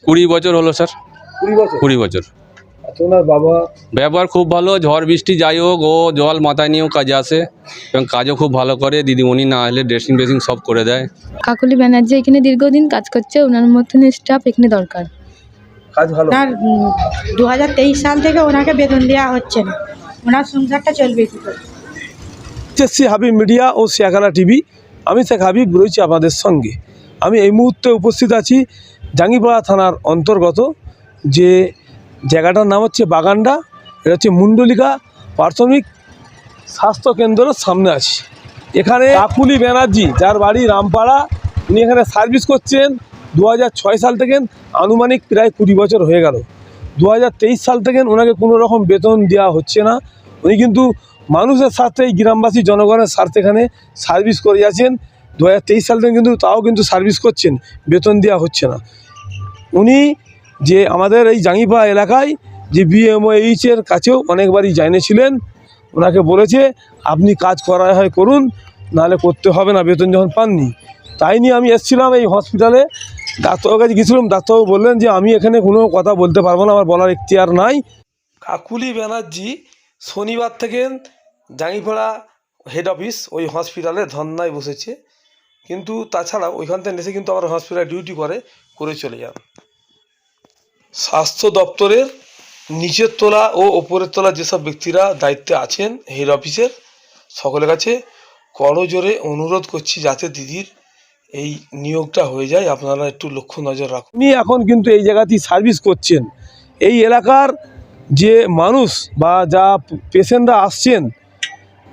20 বছর হলো স্যার। 20 বছর? 20 বছর। আচ্ছা, ওনার বাবা? ব্যবহার খুব ভালো, ঝড় বৃষ্টি যাই হোক ও জল মাথায় নিয়েও কাজে আসে এবং কাজও খুব ভালো করে। দিদিমণি না হলে ড্রেসিং বেসিং সব করে দেয়। কাকলি ব্যানার্জি এখানে দীর্ঘদিন কাজ করছে, ওনার মতন স্টাফ এখানে দরকার। কাজ ভালো? ওনার 2023 সাল থেকে ওনাকে বেতন দেওয়া হচ্ছে না, ওনার সংসারটা চলবে কী করে? সি হাবিব মিডিয়া ও শেখালা টিভি, আমি শেখ হাবিব রয়েছি আপনাদের সঙ্গে। আমি এই মুহূর্তে উপস্থিত আছি জাঙ্গিপাড়া থানার অন্তর্গত যে জায়গাটার নাম হচ্ছে বাগানডা। এটা হচ্ছে মুন্ডলিকা প্রাথমিক স্বাস্থ্যকেন্দ্রের সামনে আছি। এখানে কাকুলি ব্যানার্জি, যার বাড়ি রামপাড়া, উনি এখানে সার্ভিস করছেন 2006 সাল থেকে, আনুমানিক প্রায় 20 বছর হয়ে গেল। 2023 সাল থেকে ওনাকে কোনো রকম বেতন দেওয়া হচ্ছে না। উনি কিন্তু মানুষের স্বার্থে, এই গ্রামবাসী জনগণের স্বার্থে এখানে সার্ভিস করে যাচ্ছেন। 2023 সাল থেকে কিন্তু তাও কিন্তু সার্ভিস করছেন, বেতন দেওয়া হচ্ছে না। উনি যে আমাদের এই জাঙ্গিপাড়া এলাকায় যে BMOH-এর কাছেও অনেকবারই জানিয়েছিলেন, ওনাকে বলেছে আপনি কাজ করা হয় করুন, নাহলে করতে হবে না, বেতন যখন পাননি। তাই নিয়ে আমি এসেছিলাম এই হসপিটালে, ডাক্তারের কাছে গিয়েছিলাম। ডাক্তারবাবু বললেন যে আমি এখানে কোনো কথা বলতে পারবো না, আমার বলার এখতিয়ার নাই। কাকুলি ব্যানার্জি শনিবার থেকে জাঙ্গিপাড়া হেড অফিস ওই হসপিটালে ধর্নায় বসেছে, কিন্তু তাছাড়া ওইখান থেকে এসে কিন্তু আমার হসপিটালে ডিউটি করে চলে যান। স্বাস্থ্য দপ্তরের নিচের তলা ও ওপরের তলা যেসব ব্যক্তিরা দায়িত্বে আছেন হেড অফিসের, সকলের কাছে করজোরে অনুরোধ করছি যাতে দিদির এই নিয়োগটা হয়ে যায়। আপনারা একটু লক্ষ্য নজর রাখুন। উনি এখন কিন্তু এই জায়গাতেই সার্ভিস করছেন। এই এলাকার যে মানুষ বা যা পেশেন্টরা আসছেন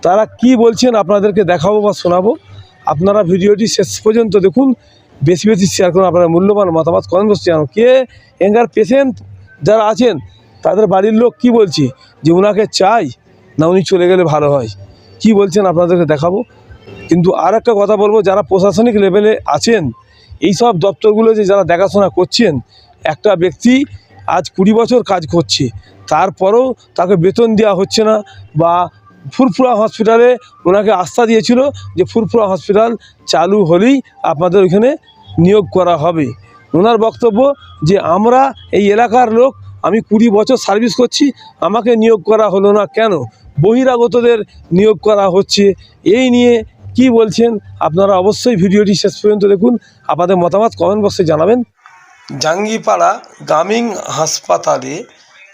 তারা কি বলছেন আপনাদেরকে দেখাবো বা শোনাবো। আপনারা ভিডিওটি শেষ পর্যন্ত দেখুন, বেশি বেশি শেয়ার করুন, আপনারা মূল্যবান মতামত কমেন্ট বক্সে জানান। কে এখানকার পেশেন্ট যারা আছেন তাদের বাড়ির লোক কি বলছে, যে ওনাকে চাই না উনি চলে গেলে ভালো হয়, কি বলছেন আপনাদেরকে দেখাবো। কিন্তু আর একটা কথা বলবো, যারা প্রশাসনিক লেভেলে আছেন, এই সব দপ্তরগুলো যে যারা দেখাশোনা করছেন, একটা ব্যক্তি আজ 20 বছর কাজ করছে, তারপরেও তাকে বেতন দেওয়া হচ্ছে না। বা ফুরফুরা হসপিটালে ওনাকে আস্থা দিয়েছিল যে ফুরফুরা হসপিটাল চালু হলেই আপনাদের ওইখানে নিয়োগ করা হবে। ওনার বক্তব্য যে আমরা এই এলাকার লোক, আমি 20 বছর সার্ভিস করছি, আমাকে নিয়োগ করা হলো না কেন, বহিরাগতদের নিয়োগ করা হচ্ছে। এই নিয়ে কি বলছেন আপনারা অবশ্যই ভিডিওটি শেষ পর্যন্ত দেখুন, আপনাদের মতামত কমেন্ট বক্সে জানাবেন। জাঙ্গিপাড়া গ্রামীণ হাসপাতালে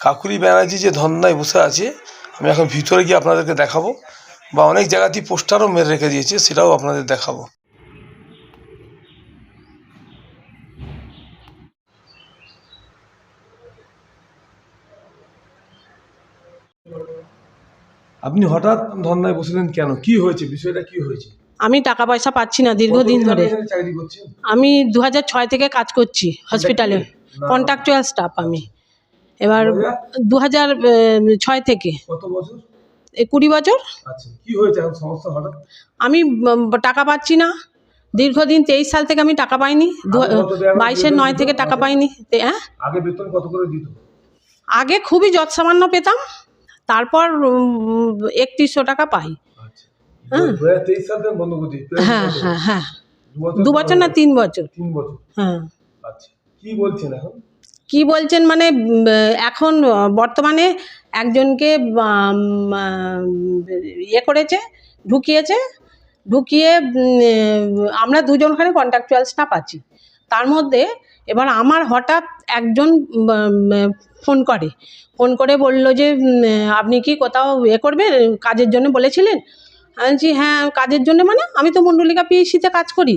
কাকুলি ব্যানার্জি যে ধর্নায় বসে আছে, আমি এখন ভিতরে গিয়ে আপনাদেরকে দেখাবো, বা অনেক জায়গাতেই পোস্টারও মেরে রেখে দিয়েছে, সেটাও আপনাদের দেখাবো। আপনি হঠাৎ ধর্নায় বসলেন কেন, কি হয়েছে, বিষয়টা কি হয়েছে? আমি টাকা পয়সা পাচ্ছি না দীর্ঘদিন ধরে। চাকরি করছেন? আমি 2006 থেকে কাজ করছি হসপিটালে, কন্ট্রাকচুয়াল স্টাফ আমি। এবার 2006 থেকে। কত বছর? 20 বছর। আচ্ছা, কি হয়েছে এখন সমস্যা হঠাৎ? আমি টাকা পাচ্ছি না দীর্ঘদিন। 23 সাল থেকে আমি টাকা পাইনি, 22/9 থেকে টাকা পাইনি। হ্যাঁ, আগে বেতন কত করে দিত? আগে খুবই যৎসামান্য পেতাম, তারপর 3100 টাকা পাই। হ্যাঁ, 2023 সাল থেকে বন্ধ করে দিয়েছে? হ্যাঁ হ্যাঁ হ্যাঁ, 2 বছর না 3 বছর। 3 বছর। হ্যাঁ। আচ্ছা, কি বলছেন এখন? কি বলছেন মানে, এখন বর্তমানে একজনকে ইয়ে করেছে, ঢুকিয়ে আমরা দুজনখানে কন্ট্রাকচুয়াল স্টাফ আছি। তার মধ্যে এবার আমার হঠাৎ একজন ফোন করে বলল যে আপনি কি কোথাও করবেন, কাজের জন্য বলেছিলেন। আমি বলছি হ্যাঁ, কাজের জন্য মানে আমি তো মুন্ডলিকা PHC-তে কাজ করি।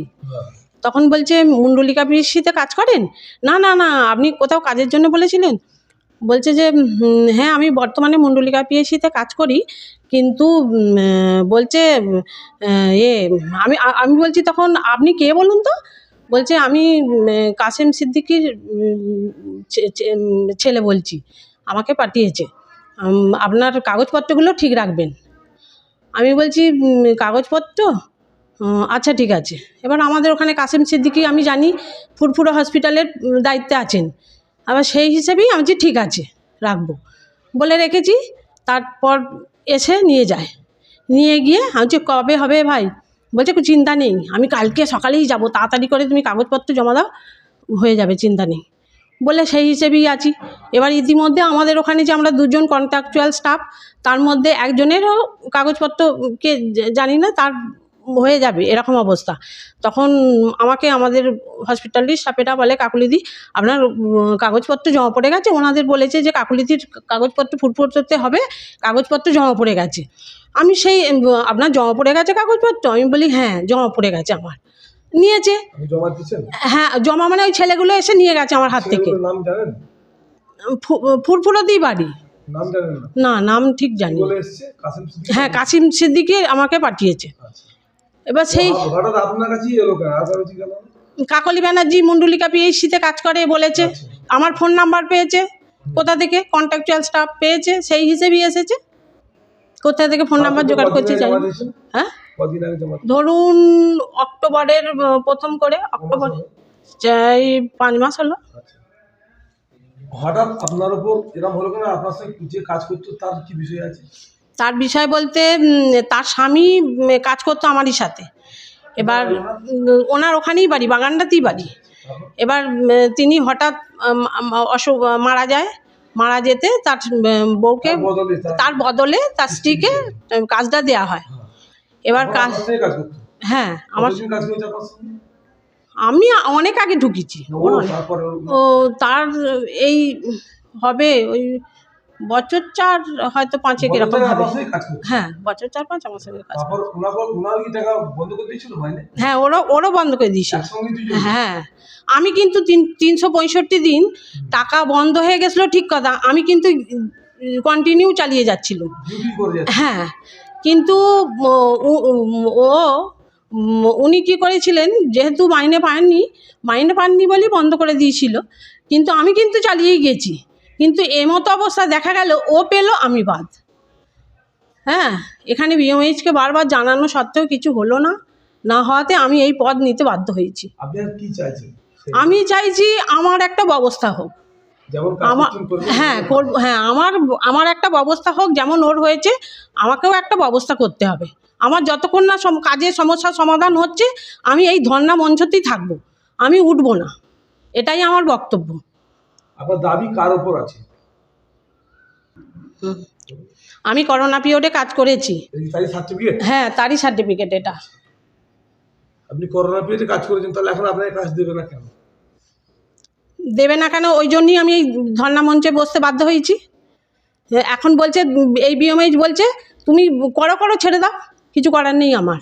তখন বলছে মুন্ডলিকা PHC-তে কাজ করেন? না না না, আপনি কোথাও কাজের জন্য বলেছিলেন। বলছে যে হ্যাঁ, আমি বর্তমানে মুন্ডলিকা PHC-তে কাজ করি, কিন্তু বলছে আমি বলছি তখন আপনি কে বলুন তো। বলছে আমি কাসেম সিদ্দিকীর ছেলে বলছি, আমাকে পাঠিয়েছে, আপনার কাগজপত্রগুলো ঠিক রাখবেন। আমি বলছি কাগজপত্র, আচ্ছা ঠিক আছে। এবার আমাদের ওখানে কাসেম সিদ্দিকী আমি জানি ফুরফুরা হসপিটালের দায়িত্বে আছেন, আবার সেই হিসেবেই আমি বলছি ঠিক আছে রাখবো বলে রেখেছি। তারপর এসে নিয়ে গিয়ে আমি বলছি কবে হবে ভাই? বলছে কোনো চিন্তা নেই, আমি কালকে সকালেই যাব, তাড়াতাড়ি করে তুমি কাগজপত্র জমা দাও, হয়ে যাবে, চিন্তা নেই। বলে সেই হিসেবেই আছি। এবার ইতিমধ্যে আমাদের ওখানে যে আমরা 2 জন কন্ট্রাকচুয়াল স্টাফ, তার মধ্যে একজনেরও কাগজপত্রকে জানি না, তার হয়ে যাবে এরকম অবস্থা। তখন আমাকে আমাদের হসপিটালের স্টাফেরা বলে, কাকুলিদি আপনার কাগজপত্র জমা পড়ে গেছে। ওনাদের বলেছে যে কাকুলিদির কাগজপত্র ফুরফুর করতে হবে, কাগজপত্র জমা পড়ে গেছে। আমি সেই আপনার জমা পড়ে গেছে কাগজপত্র? আমি বলি হ্যাঁ জমা পড়ে গেছে আমার। নিয়েছে, জমা দিচ্ছেন? হ্যাঁ জমা মানে ওই ছেলেগুলো এসে নিয়ে গেছে আমার হাত থেকে। নাম জানেন? ফুরফুরতেই বাড়ি। নাম জানেন না? না, নাম ঠিক জানি না। বলে এসেছে কাসিম সিদ্দিকী? হ্যাঁ, কাসিম সিদ্দিকী আমাকে পাঠিয়েছে। আচ্ছা। এবার সেই হঠাৎ আপনার কাছেই এলো কেন? রাতারাতি কেন? কাকলি ব্যানার্জি মন্ডলিকা পিএইচসিতে কাজ করে বলেছে, আমার ফোন নাম্বার পেয়েছে কোথা থেকে, কন্ট্রাকচুয়াল স্টাফ পেয়েছে, সেই হিসেবেই এসেছে। কোথা থেকে ফোন নাম্বার জোগাড় করছে জানি না। হ্যাঁ, কদিন আগে জমা? ধরুন অক্টোবরের প্রথম করে, অক্টোবর এই 5 মাস হলো। হঠাৎ আপনার উপর এরকম হলো কেন? আপনার সঙ্গে যে কাজ করতো তার কি বিষয় আছে? তার বিষয় বলতে তার স্বামী কাজ করতো আমারই সাথে। এবার ওনার ওখানেই বাড়ি, বাগানটাতেই বাড়ি। এবার তিনি হঠাৎ মারা যায়। মারা যেতে তার বউকে, তার বদলে তার স্ত্রীকে কাজটা দেয়া হয়। এবার কাজ, হ্যাঁ আমার, আমি অনেক আগে ঢুকেছি। ও তার এই হবে ওই বছর 4 হয়তো 5 এরকম হবে। হ্যাঁ, বছর 4-5 আমার সঙ্গে কাজ। হ্যাঁ, ওরও বন্ধ করে দিয়েছে। হ্যাঁ, আমি কিন্তু 365 দিন টাকা বন্ধ হয়ে গেছিলো ঠিক কথা, আমি কিন্তু কন্টিনিউ চালিয়ে যাচ্ছিল। হ্যাঁ, কিন্তু উনি কী করেছিলেন, যেহেতু মাইনে পাননি বলেই বন্ধ করে দিয়েছিল, কিন্তু আমি কিন্তু চালিয়েই গেছি। কিন্তু এমতো অবস্থা দেখা গেল ও পেল, আমি বাদ। হ্যাঁ, এখানে বিএমএইচকে বারবার জানানো সত্ত্বেও কিছু হলো না। না হওয়াতে আমি এই পদ নিতে বাধ্য হয়েছি। আমি চাইছি আমার একটা ব্যবস্থা হোক। আমার একটা ব্যবস্থা হোক, যেমন ওর হয়েছে আমাকেও একটা ব্যবস্থা করতে হবে। আমার যতক্ষণ না কাজের সমস্যার সমাধান হচ্ছে, আমি এই ধর্ণা মঞ্চতেই থাকবো, আমি উঠবো না। এটাই আমার বক্তব্য। আপনার দাবি কার উপর আছে? আমি করোনা পিরিয়ডে কাজ করেছি। হ্যাঁ, তারই সার্টিফিকেট এটা। আপনি করোনা পিরিয়ডে কাজ করেছেন, তাহলে এখন আপনাকে কাজ দেবে না কেন? দেবে না কেন, ওই জন্যই আমি এই ধর্ণা মঞ্চে বসতে বাধ্য হয়েছি। এখন বলছে, এই বিএমএইচ বলছে তুমি করো ছেড়ে দাও, কিছু করার নেই আমার,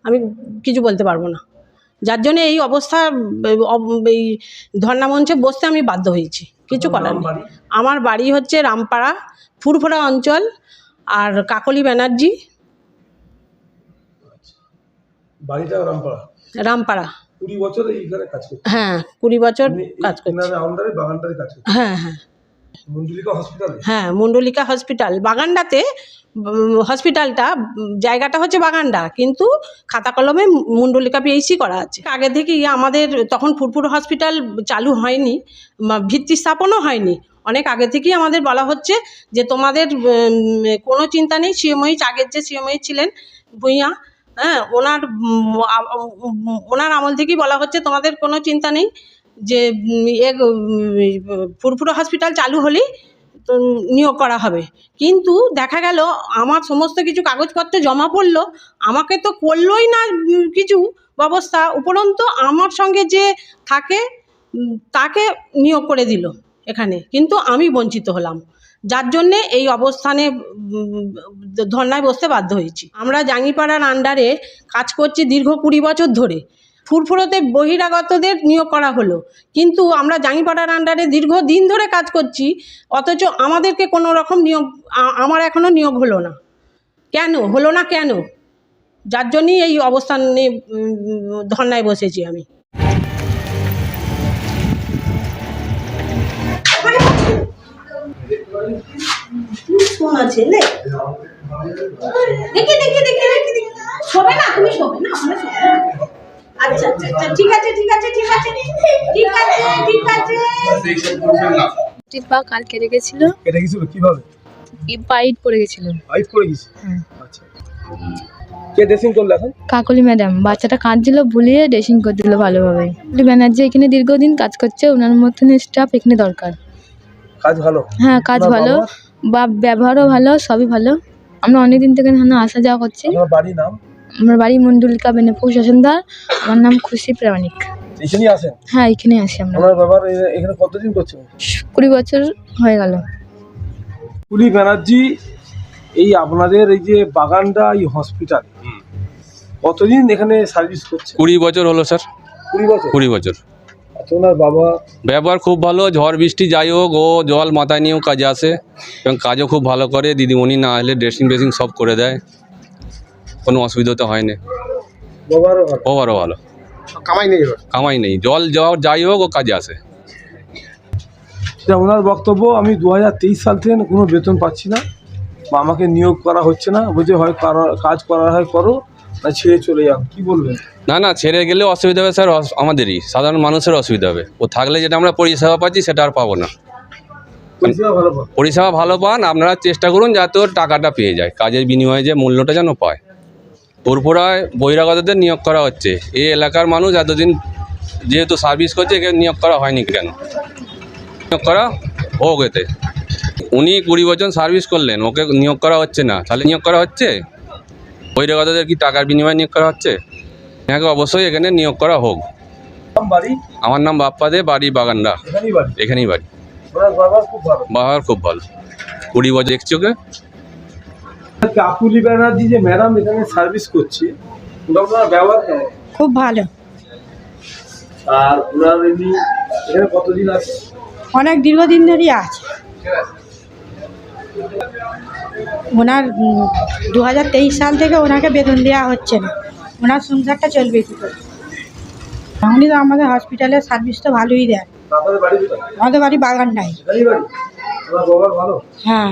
আমি কিছু বলতে পারবো না। যার জন্য এই অবস্থা, এই ধর্ণা মঞ্চে বসতে আমি বাধ্য হয়েছি, কিছু করার নেই। আমার বাড়ি হচ্ছে রামপাড়া, ফুরফুরা অঞ্চল, আর কাকলি ব্যানার্জি। বাড়িটা রামপাড়া। 20 বছর এইখানে কাজ করছেন? হ্যাঁ, 20 বছর কাজ করছি। বাগানটাতে কাজ করছেন? হ্যাঁ, মন্ডলিকা হসপিটাল বাগানডাতে। হসপিটালটা জায়গাটা হচ্ছে বাগানডা, কিন্তু খাতা কলমে মন্ডলিকা পিএইচসি করা আছে। আগে থেকেই আমাদের তখন ফুরফুর হসপিটাল চালু হয়নি, ভিত্তি স্থাপনও হয়নি। অনেক আগে থেকেই আমাদের বলা হচ্ছে যে তোমাদের কোনো চিন্তা নেই। সিএমএইচ, আগের যে সিএমএইচ ছিলেন ভূঁইয়া, হ্যাঁ, ওনার আমল থেকেই বলা হচ্ছে তোমাদের কোনো চিন্তা নেই, যে ফুরফুরা হসপিটাল চালু হলেই নিয়োগ করা হবে। কিন্তু দেখা গেল আমার সমস্ত কিছু কাগজপত্র জমা পড়লো, আমাকে তো করলোই না কিছু ব্যবস্থা, উপরন্তু আমার সঙ্গে যে থাকে তাকে নিয়োগ করে দিল এখানে, কিন্তু আমি বঞ্চিত হলাম। যার জন্যে এই অবস্থানে ধর্নায় বসতে বাধ্য হয়েছি। আমরা জাঙ্গিপাড়ার আন্ডারে কাজ করছি দীর্ঘ 20 বছর ধরে। ফুরফুরতে বহিরাগতদের নিয়োগ করা হলো, কিন্তু আমরা জাঙ্গিপাড়ার আন্ডারে দীর্ঘদিন ধরে কাজ করছি, অথচ আমাদেরকে কোনো রকম নিয়োগ, আমার এখনও নিয়োগ হলো না। কেন হলো না, কেন? যার জন্যই এই অবস্থানে ধর্নায় বসেছি আমি। শোনা ছেলে, দেখি শোবে না, তুমি শোবে না, আমরা শোবে না। আচ্ছা, ঠিক আছে। পা কাল কেটে গেছিল। কিভাবে? পাইট পড়ে গেছিল। পাইপ পড়ে গেছে? আচ্ছা। কে ড্রেসিং করলো এখন? কাকলি ম্যাডাম, বাচ্চাটা কাঁদছিল ভুলিয়ে ড্রেসিং করে দিল ভালোভাবে। কাকলি ব্যানার্জি এখানে দীর্ঘদিন কাজ করছে, ওনার মতন স্টাফ এখানে দরকার। কাজ ভালো? হ্যাঁ, কাজ ওনার ভালো, বাবা? ব্যবহারও ভালো, সবই ভালো। আমরা অনেকদিন থেকে এখানে আসা যাওয়া করছি। আপনার বাড়ির নাম? আমার বাড়ি মন্ডলিকা বেনেপুর শাসনদার। আমার নাম খুশি প্রামাণিক। এখানেই আসেন? হ্যাঁ, এখানে আসি আমরা। ওনার বাবার এখানে কতদিন করছেন? 20 বছর হয়ে গেল। কাকলি ব্যানার্জি, এই আপনাদের এই যে বাগানটা এই হসপিটাল কতদিন এখানে সার্ভিস করছে? 20 বছর হলো স্যার। 20 বছর? 20 বছর। আচ্ছা, ওনার বাবা? ব্যবহার খুব ভালো, ঝড় বৃষ্টি যাই হোক ও জল মাথায় নিয়েও কাজে আসে এবং কাজও খুব ভালো করে। দিদিমণি না হলে ড্রেসিং বেসিং সব করে দেয়, কোনো অসুবিধা তো হয় না। বাবারও ভালো? ওভারও ভালো, কামাই নেই? কামাই নেই, জল যাই হোক ও কাজে আসে। সেটা ওনার বক্তব্য। আমি 2023 সাল থেকে কোনো বেতন পাচ্ছি না বা আমাকে নিয়োগ করা হচ্ছে না, বলছে হয় কাজ করা হয় করো, না ছেড়ে চলে যাও। কি বলবেন? না ছেড়ে গেলে অসুবিধা হবে স্যার, আমাদেরই সাধারণ মানুষের অসুবিধা হবে। ও থাকলে যেটা আমরা পরিষেবা পাচ্ছি সেটা আর পাবো না। পরিষেবা ভালো পান? পরিষেবা ভালো পান, আপনারা চেষ্টা করুন যাতে ওর টাকাটা পেয়ে যায়, কাজের বিনিময়ে যে মূল্যটা যেন পায়। পুরপুরায় বহিরাগতদের নিয়োগ করা হচ্ছে, এই এলাকার মানুষ এতদিন যেহেতু সার্ভিস করছে একে নিয়োগ করা হয়নি কেন? নিয়োগ করা হোক এতে। উনি 20 বছর সার্ভিস করলেন, ওকে নিয়োগ করা হচ্ছে না, তাহলে নিয়োগ করা হচ্ছে বহিরাগতদের কি টাকার বিনিময়ে নিয়োগ করা হচ্ছে? এনাকে অবশ্যই এখানে নিয়োগ করা হোক। বাড়ি? আমার নাম বাপ্পা দে, বাড়ি বাগানডা, এখানেই বাড়ি? এখানেই বাড়ি। ওনার বাবা খুব ভালো? ব্যবহার খুব ভালো, 20 বছর দেখছি ওকে। কাকলি ব্যানার্জি যে ম্যাডাম এখানে সার্ভিস করছে, ওনার ব্যবহার কেমন? খুব ভালো। আর ওনার এমনি এখানে কতদিন আছে? অনেক দীর্ঘদিন ধরেই আছে। ওনার 2023 সাল থেকে ওনাকে বেতন দেওয়া হচ্ছে না, ওনার সংসারটা চলবে কী করে? উনি তো আমাদের হসপিটালের সার্ভিস তো ভালোই দেন। আপনাদের বাড়ি কোথায়? আমাদের বাড়ি বাগান নাই। এখানেই বাড়ি? ওনার বাবার ভালো? হ্যাঁ।